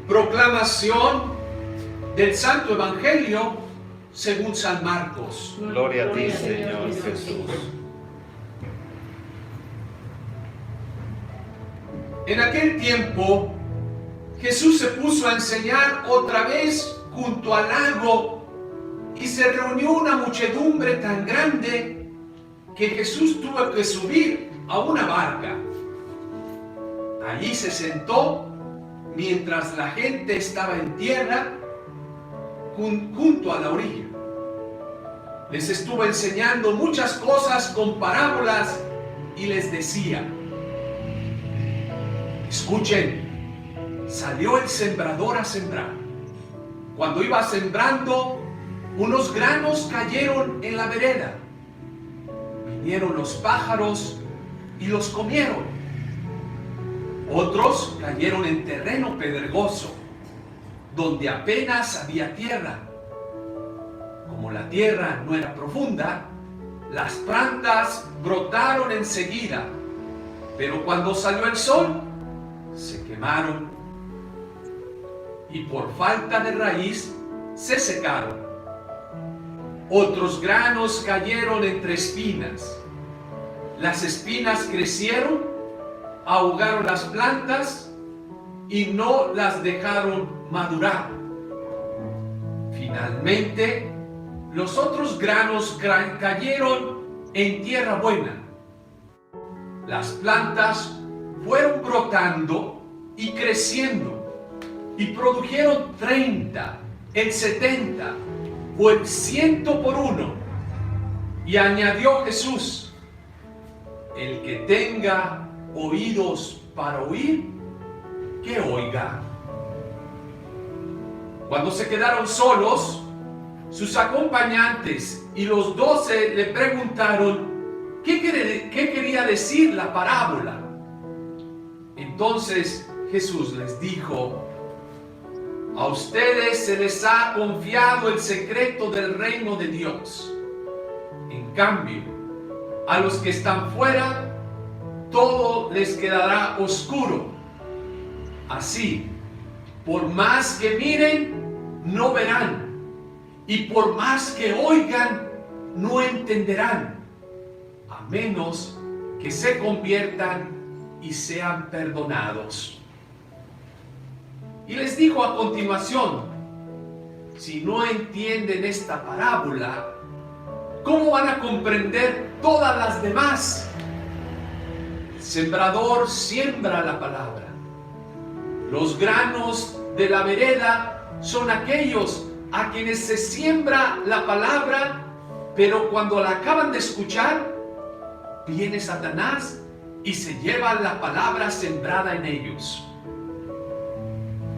Proclamación del Santo Evangelio según San Marcos. Gloria a ti, Señor Jesús. En aquel tiempo, Jesús se puso a enseñar otra vez junto al lago y se reunió una muchedumbre tan grande que Jesús tuvo que subir a una barca. Allí se sentó mientras la gente estaba en tierra junto a la orilla. Les estuvo enseñando muchas cosas con parábolas y les decía: escuchen, salió el sembrador a sembrar. Cuando iba sembrando, unos granos cayeron en la vereda. Vinieron los pájaros y los comieron. Otros cayeron en terreno pedregoso, donde apenas había tierra. Como la tierra no era profunda, las plantas brotaron enseguida, pero cuando salió el sol, se quemaron y por falta de raíz se secaron. Otros granos cayeron entre espinas. Las espinas crecieron, ahogaron las plantas y no las dejaron madurar. Finalmente, los otros granos cayeron en tierra buena. Las plantas fueron brotando y creciendo y produjeron 30, el 70 o el 100 por uno. Y añadió Jesús: el que tenga oídos para oír, que oiga. Cuando se quedaron solos, sus acompañantes y los 12 le preguntaron qué quería decir la parábola. Entonces Jesús les dijo: a ustedes se les ha confiado el secreto del reino de Dios. En cambio, a los que están fuera, todo les quedará oscuro. Así, por más que miren, no verán, y por más que oigan, no entenderán, a menos que se conviertan y sean perdonados. Y les dijo a continuación: si no entienden esta parábola, ¿cómo van a comprender todas las demás? El sembrador siembra la palabra. Los granos de la vereda son aquellos a quienes se siembra la palabra, pero cuando la acaban de escuchar, viene Satanás y se lleva la palabra sembrada en ellos.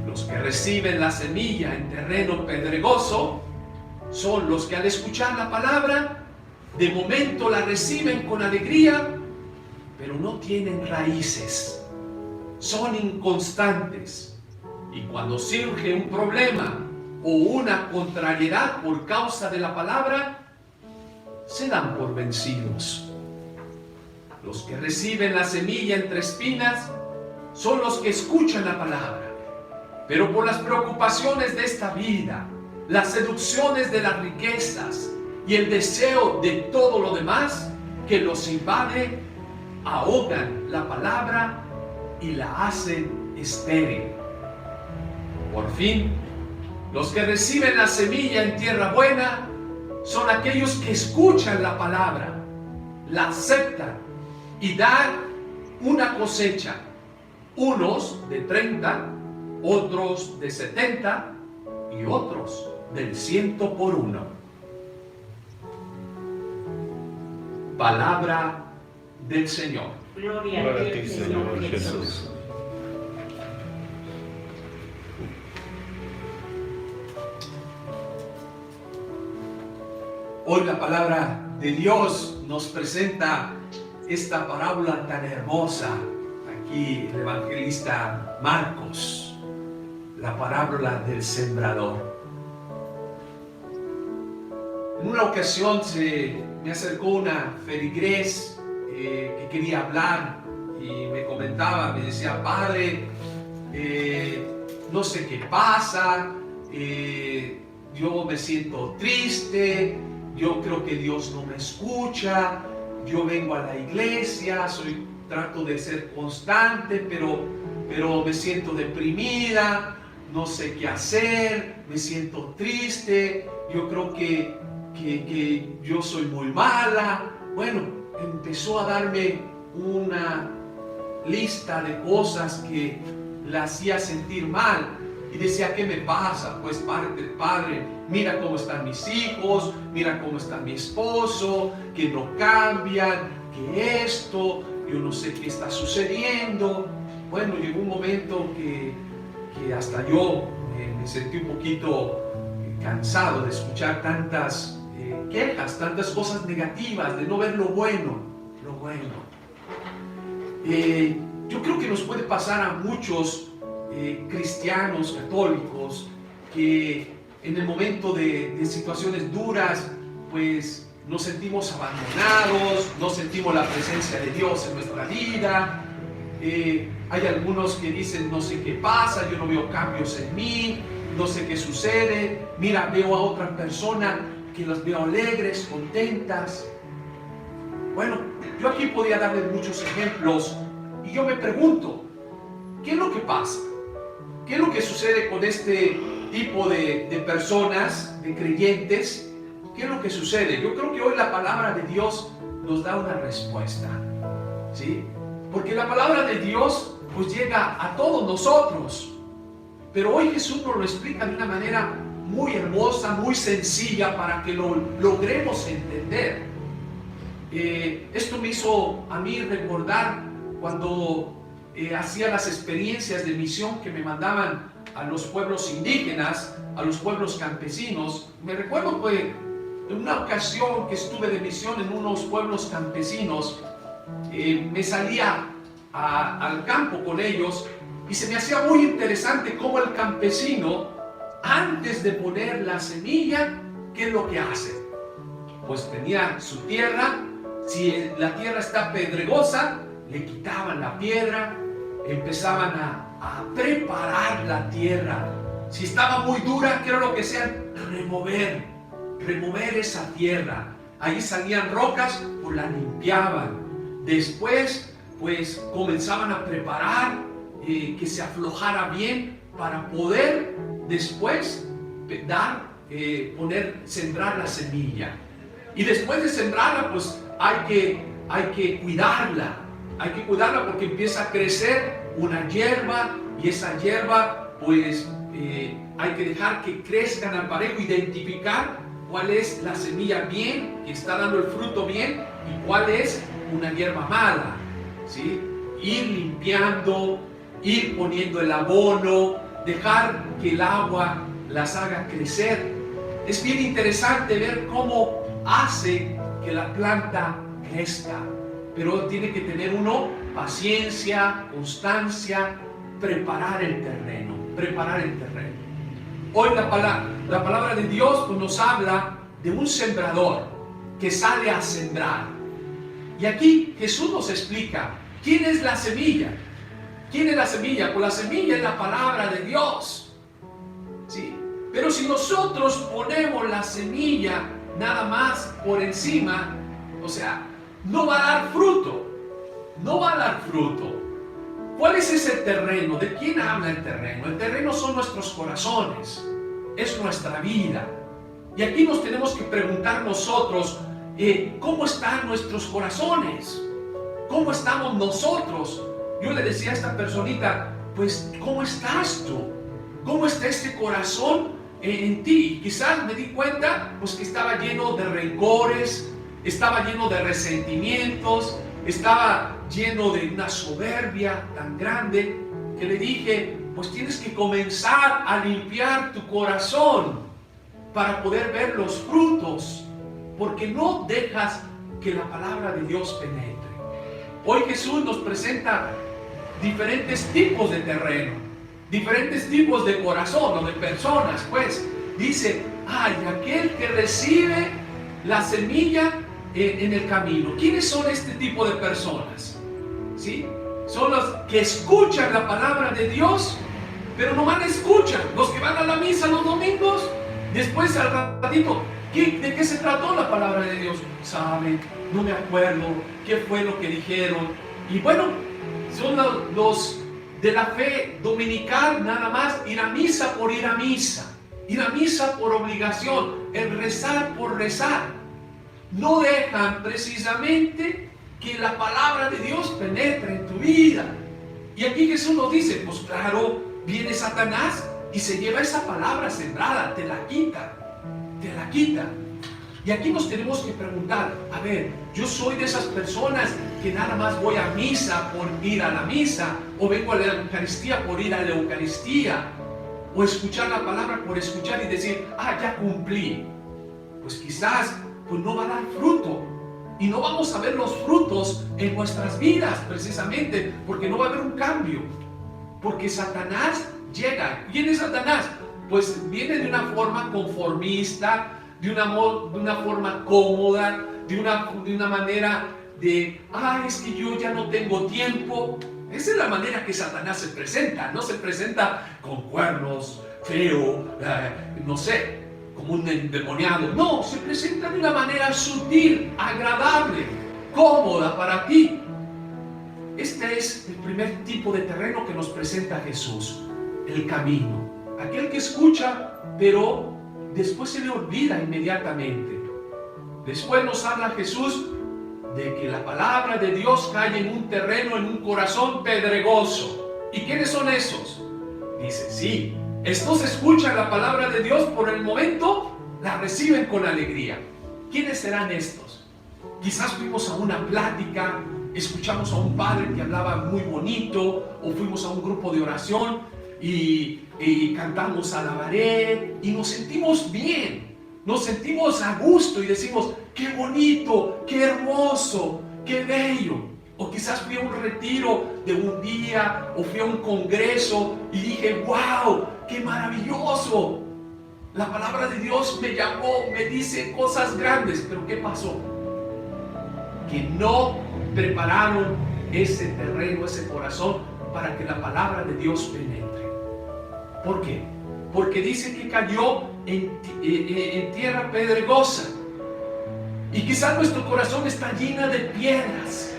Los que reciben la semilla en terreno pedregoso son los que al escuchar la palabra, de momento la reciben con alegría, pero no tienen raíces. Son inconstantes, y cuando surge un problema o una contrariedad por causa de la palabra, se dan por vencidos. Los que reciben la semilla entre espinas son los que escuchan la palabra, pero por las preocupaciones de esta vida, las seducciones de las riquezas y el deseo de todo lo demás que los invade, ahogan la palabra y la hacen estéril. Por fin, los que reciben la semilla en tierra buena son aquellos que escuchan la palabra, la aceptan y dan una cosecha, unos de 30, otros de 70 y otros del 100 por uno. Palabra del Señor. Gloria a ti, Señor Jesús. Hoy la palabra de Dios nos presenta esta parábola tan hermosa. Aquí el evangelista Marcos, la parábola del sembrador. En una ocasión me acercó una feligrés que quería hablar y me comentaba, me decía: padre, no sé qué pasa, yo me siento triste, yo creo que Dios no me escucha, yo vengo a la iglesia, trato de ser constante, pero me siento deprimida, no sé qué hacer, me siento triste, yo creo que yo soy muy mala. Bueno, empezó a darme una lista de cosas que la hacía sentir mal. Y decía, ¿qué me pasa? Pues padre, mira cómo están mis hijos, mira cómo está mi esposo, que no cambian, que esto, yo no sé qué está sucediendo. Bueno, llegó un momento que hasta yo me sentí un poquito cansado de escuchar tantas quejas, tantas cosas negativas, de no ver lo bueno, yo creo que nos puede pasar a muchos cristianos, católicos, que en el momento de situaciones duras, pues nos sentimos abandonados, no sentimos la presencia de Dios en nuestra vida. Hay algunos que dicen, no sé qué pasa, yo no veo cambios en mí, no sé qué sucede. Mira, veo a otra persona que las veo alegres, contentas. Bueno, yo aquí podía darles muchos ejemplos y yo me pregunto, ¿qué es lo que pasa? ¿Qué es lo que sucede con este tipo de personas, de creyentes? ¿Qué es lo que sucede? Yo creo que hoy la palabra de Dios nos da una respuesta, ¿sí? Porque la palabra de Dios pues llega a todos nosotros, pero hoy Jesús nos lo explica de una manera muy hermosa, muy sencilla para que lo logremos entender. Esto me hizo a mí recordar cuando hacía las experiencias de misión que me mandaban a los pueblos indígenas, a los pueblos campesinos. Me recuerdo que en una ocasión que estuve de misión en unos pueblos campesinos, me salía al campo con ellos y se me hacía muy interesante cómo el campesino, antes de poner la semilla, ¿qué es lo que hace? Pues tenía su tierra. Si la tierra está pedregosa, le quitaban la piedra, empezaban a preparar la tierra. Si estaba muy dura, ¿qué era lo que hacían? Remover esa tierra. Ahí salían rocas, pues la limpiaban. Después, pues comenzaban a preparar que se aflojara bien para poder después sembrar la semilla. Y después de sembrarla, pues hay que cuidarla. Hay que cuidarla porque empieza a crecer una hierba y esa hierba, pues hay que dejar que crezcan al parejo, identificar cuál es la semilla bien, que está dando el fruto bien, y cuál es una hierba mala, ¿sí? Ir limpiando, ir poniendo el abono, dejar que el agua las haga crecer. Es bien interesante ver cómo hace que la planta crezca, pero tiene que tener uno paciencia, constancia, preparar el terreno. Hoy la palabra de Dios nos habla de un sembrador que sale a sembrar. Y aquí Jesús nos explica quién es la semilla. ¿Quién es la semilla? Pues la semilla es la palabra de Dios, ¿sí? Pero si nosotros ponemos la semilla nada más por encima, o sea, no va a dar fruto. No va a dar fruto. ¿Cuál es ese terreno? ¿De quién habla el terreno? El terreno son nuestros corazones, es nuestra vida. Y aquí nos tenemos que preguntar nosotros, ¿cómo están nuestros corazones? ¿Cómo estamos nosotros? Yo le decía a esta personita, pues, ¿cómo estás tú? ¿Cómo está este corazón en ti? Y quizás me di cuenta, pues, que estaba lleno de rencores, estaba lleno de resentimientos, estaba lleno de una soberbia tan grande, que le dije, pues tienes que comenzar a limpiar tu corazón para poder ver los frutos, porque no dejas que la palabra de Dios penetre. Hoy Jesús nos presenta diferentes tipos de terreno, diferentes tipos de corazón o de personas. Pues dice, ay, aquel que recibe la semilla en el camino. ¿Quiénes son este tipo de personas? ¿Sí? Son los que escuchan la palabra de Dios pero nomás la escuchan. Los que van a la misa los domingos, después al ratito, ¿de qué se trató la palabra de Dios? ¿Saben? No me acuerdo qué fue lo que dijeron. Y bueno, son los de la fe dominical nada más, ir a misa por ir a misa, ir a misa por obligación, el rezar por rezar. No dejan precisamente que la palabra de Dios penetre en tu vida. Y aquí Jesús nos dice, pues claro, viene Satanás y se lleva esa palabra sembrada, te la quita, te la quita. Y aquí nos tenemos que preguntar, a ver, yo soy de esas personas que nada más voy a misa por ir a la misa, o vengo a la Eucaristía por ir a la Eucaristía, o escuchar la palabra por escuchar y decir, ya cumplí. Pues quizás pues no va a dar fruto, y no vamos a ver los frutos en nuestras vidas precisamente, porque no va a haber un cambio, porque Satanás llega. ¿Quién es Satanás? Pues viene de una forma conformista, de una forma cómoda, de una manera de, es que yo ya no tengo tiempo. Esa es la manera que Satanás se presenta. No se presenta con cuernos, feo, no sé, como un endemoniado. No, se presenta de una manera sutil, agradable, cómoda para ti. Este es el primer tipo de terreno que nos presenta Jesús, el camino. Aquel que escucha, pero después se le olvida inmediatamente. Después nos habla Jesús de que la palabra de Dios cae en un terreno, en un corazón pedregoso. ¿Y quiénes son esos? Dice, sí, estos escuchan la palabra de Dios por el momento, la reciben con alegría. ¿Quiénes serán estos? Quizás fuimos a una plática, escuchamos a un padre que hablaba muy bonito, o fuimos a un grupo de oración y cantamos alabaré y nos sentimos bien, nos sentimos a gusto y decimos, qué bonito, qué hermoso, qué bello. O quizás fui a un retiro de un día, o fui a un congreso y dije, wow, qué maravilloso. La palabra de Dios me llamó, me dice cosas grandes. Pero ¿qué pasó? Que no prepararon ese terreno, ese corazón, para que la palabra de Dios penetre. ¿Por qué? Porque dice que cayó en tierra pedregosa. Y quizás nuestro corazón está lleno de piedras.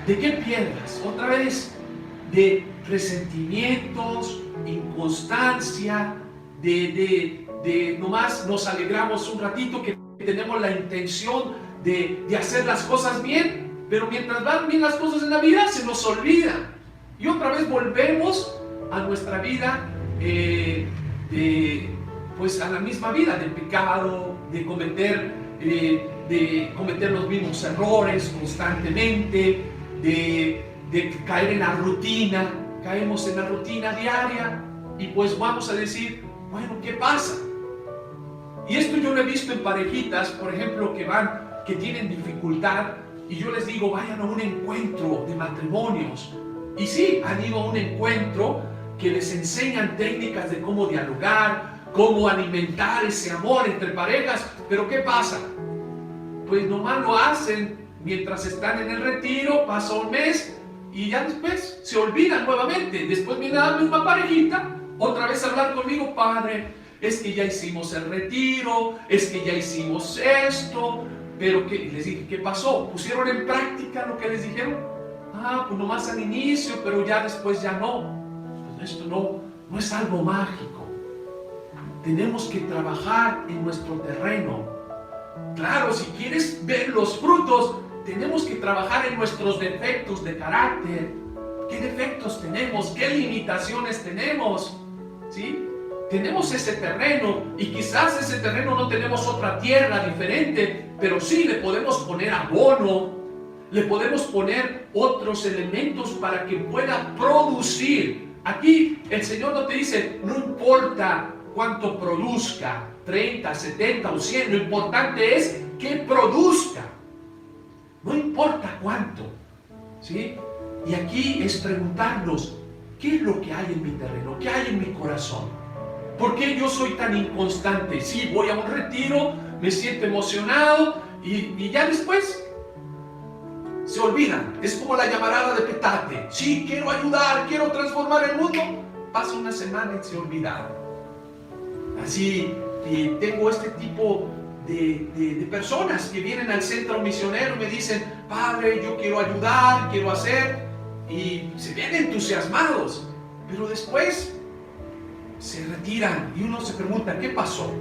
¿De qué piedras? Otra vez, de resentimientos, inconstancia, de nomás nos alegramos un ratito que tenemos la intención de hacer las cosas bien, pero mientras van bien las cosas en la vida se nos olvida. Y otra vez volvemos a nuestra vida, pues a la misma vida de pecado, de cometer los mismos errores constantemente, de caer en la rutina. Caemos en la rutina diaria y pues vamos a decir, bueno, ¿qué pasa? Y esto yo lo he visto en parejitas, por ejemplo, que tienen dificultad, y yo les digo, vayan a un encuentro de matrimonios. Y sí, han ido a un encuentro que les enseñan técnicas de cómo dialogar, cómo alimentar ese amor entre parejas. Pero ¿qué pasa? Pues nomás lo hacen mientras están en el retiro, pasa un mes y ya después se olvidan nuevamente. Después viene la misma parejita otra vez a hablar conmigo, padre, es que ya hicimos el retiro, es que ya hicimos esto, pero ¿qué? Les dije, ¿qué pasó? ¿Pusieron en práctica lo que les dijeron? Pues nomás al inicio, pero ya después ya no. Pues esto no es algo mágico. Tenemos que trabajar en nuestro terreno. Claro, si quieres ver los frutos, tenemos que trabajar en nuestros defectos de carácter. ¿Qué defectos tenemos? ¿Qué limitaciones tenemos? ¿Sí? Tenemos ese terreno y quizás ese terreno no tenemos otra tierra diferente, pero sí le podemos poner abono, le podemos poner otros elementos para que pueda producir. Aquí el Señor no te dice, no importa cuánto produzca, 30, 70 o 100, lo importante es que produzca. No importa cuánto, ¿sí? Y aquí es preguntarnos, ¿qué es lo que hay en mi terreno? ¿Qué hay en mi corazón? ¿Por qué yo soy tan inconstante? Sí, voy a un retiro, me siento emocionado y ya después se olvidan. Es como la llamarada de petate. Sí, quiero ayudar, quiero transformar el mundo, pasa una semana y se olvidaron. Así tengo este tipo de personas que vienen al centro misionero y me dicen, padre, yo quiero ayudar, quiero hacer, y se ven entusiasmados, pero después se retiran y uno se pregunta, ¿qué pasó?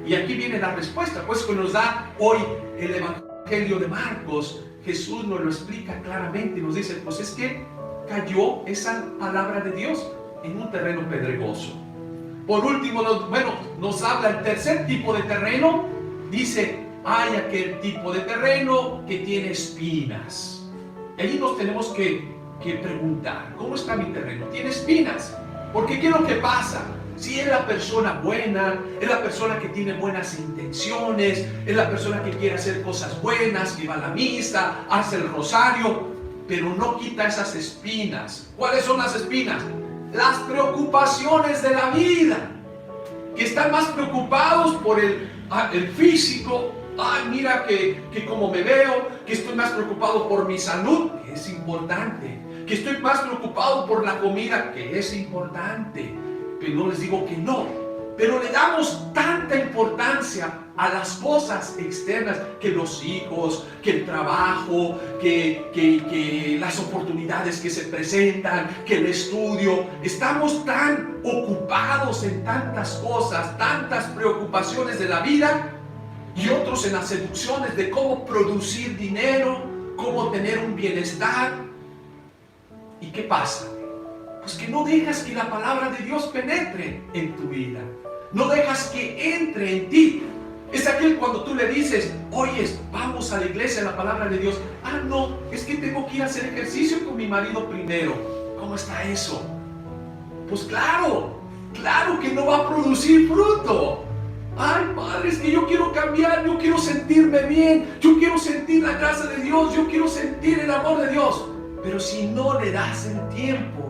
Y aquí viene la respuesta, pues que nos da hoy el Evangelio de Marcos. Jesús nos lo explica claramente y nos dice, pues es que cayó esa palabra de Dios en un terreno pedregoso. Por último, nos habla el tercer tipo de terreno. Dice, hay aquel tipo de terreno que tiene espinas. Ahí nos tenemos que preguntar, ¿cómo está mi terreno? ¿Tiene espinas? Porque ¿qué es lo que pasa? Si es la persona buena, es la persona que tiene buenas intenciones, es la persona que quiere hacer cosas buenas, que va a la misa, hace el rosario, pero no quita esas espinas. ¿Cuáles son las espinas? Las preocupaciones de la vida, que están más preocupados por el físico. Ay, mira que como me veo, que estoy más preocupado por mi salud, que es importante, que estoy más preocupado por la comida, que es importante. Pero no les digo que no, pero le damos tanta importancia a las cosas externas, que los hijos, que el trabajo, que las oportunidades que se presentan, que el estudio. Estamos tan ocupados en tantas cosas, tantas preocupaciones de la vida, y otros en las seducciones de cómo producir dinero, cómo tener un bienestar. ¿Y qué pasa? Pues que no dejas que la palabra de Dios penetre en tu vida. No dejas que entre en ti. Es aquel cuando tú le dices, oye, vamos a la iglesia, la palabra de Dios. Ah, no, es que tengo que ir a hacer ejercicio con mi marido primero. ¿Cómo está eso? Pues claro que no va a producir fruto. Ay, padre, es que yo quiero cambiar, yo quiero sentirme bien, yo quiero sentir la casa de Dios, yo quiero sentir el amor de Dios. Pero si no le das el tiempo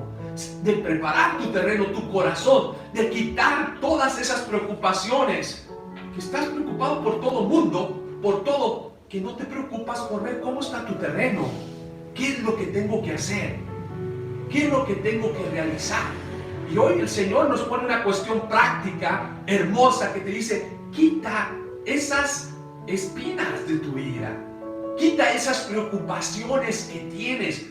de preparar tu terreno, tu corazón, de quitar todas esas preocupaciones, que estás preocupado por todo el mundo, por todo, que no te preocupas por ver cómo está tu terreno, qué es lo que tengo que hacer, qué es lo que tengo que realizar. Y hoy el Señor nos pone una cuestión práctica, hermosa, que te dice, quita esas espinas de tu vida, quita esas preocupaciones que tienes,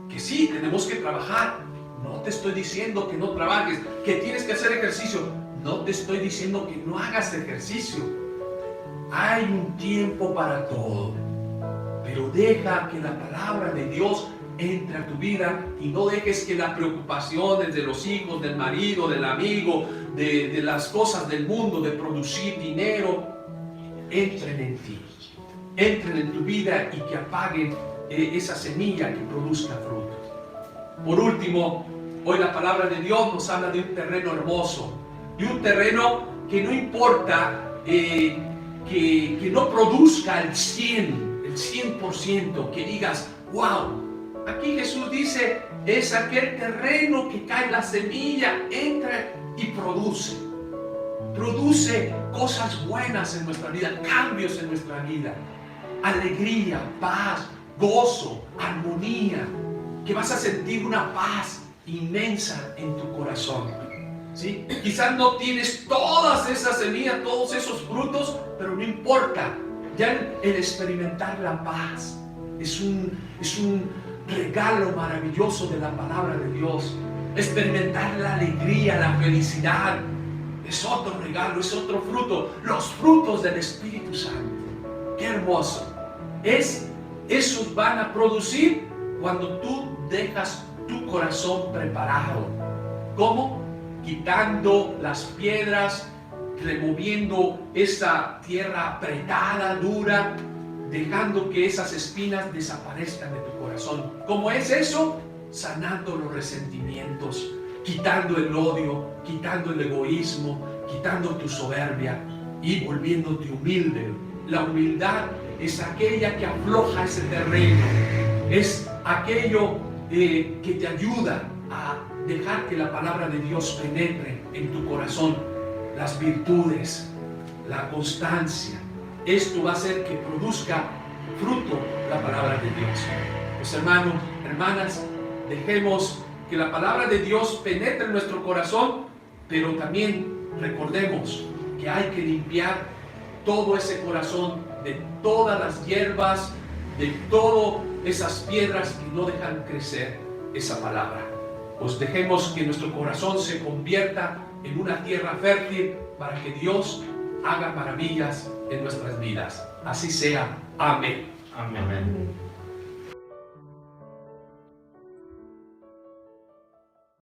que sí, tenemos que trabajar. No te estoy diciendo que no trabajes, que tienes que hacer ejercicio. No te estoy diciendo que no hagas ejercicio. Hay un tiempo para todo. Pero deja que la palabra de Dios entre a tu vida y no dejes que las preocupaciones de los hijos, del marido, del amigo, de las cosas del mundo, de producir dinero, entren en ti. Entren en tu vida y que apaguen esa semilla que produzca fruto. Por último, hoy la palabra de Dios nos habla de un terreno hermoso, de un terreno que no importa que no produzca el 100%, que digas, wow. Aquí Jesús dice, es aquel terreno que cae la semilla, entra y produce cosas buenas en nuestra vida, cambios en nuestra vida, alegría, paz, gozo, armonía, que vas a sentir una paz inmensa en tu corazón, ¿sí? Quizás no tienes todas esas semillas, todos esos frutos, pero no importa. Ya el experimentar la paz es un regalo maravilloso de la palabra de Dios. Experimentar la alegría, la felicidad, es otro regalo, es otro fruto. Los frutos del Espíritu Santo. ¡Qué hermoso! Esos van a producir cuando tú dejas tu corazón preparado. ¿Cómo? Quitando las piedras, removiendo esa tierra apretada, dura, dejando que esas espinas desaparezcan de tu corazón. ¿Cómo es eso? Sanando los resentimientos, quitando el odio, quitando el egoísmo, quitando tu soberbia y volviéndote humilde. La humildad es aquella que afloja ese terreno, es aquello que te ayuda a dejar que la palabra de Dios penetre en tu corazón. Las virtudes, la constancia, esto va a hacer que produzca fruto la palabra de Dios. Pues hermanos, hermanas, dejemos que la palabra de Dios penetre en nuestro corazón, pero también recordemos que hay que limpiar todo ese corazón de todas las hierbas, de todas esas piedras que no dejan crecer esa palabra. Pues dejemos que nuestro corazón se convierta en una tierra fértil para que Dios haga maravillas en nuestras vidas. Así sea. Amén. Amén.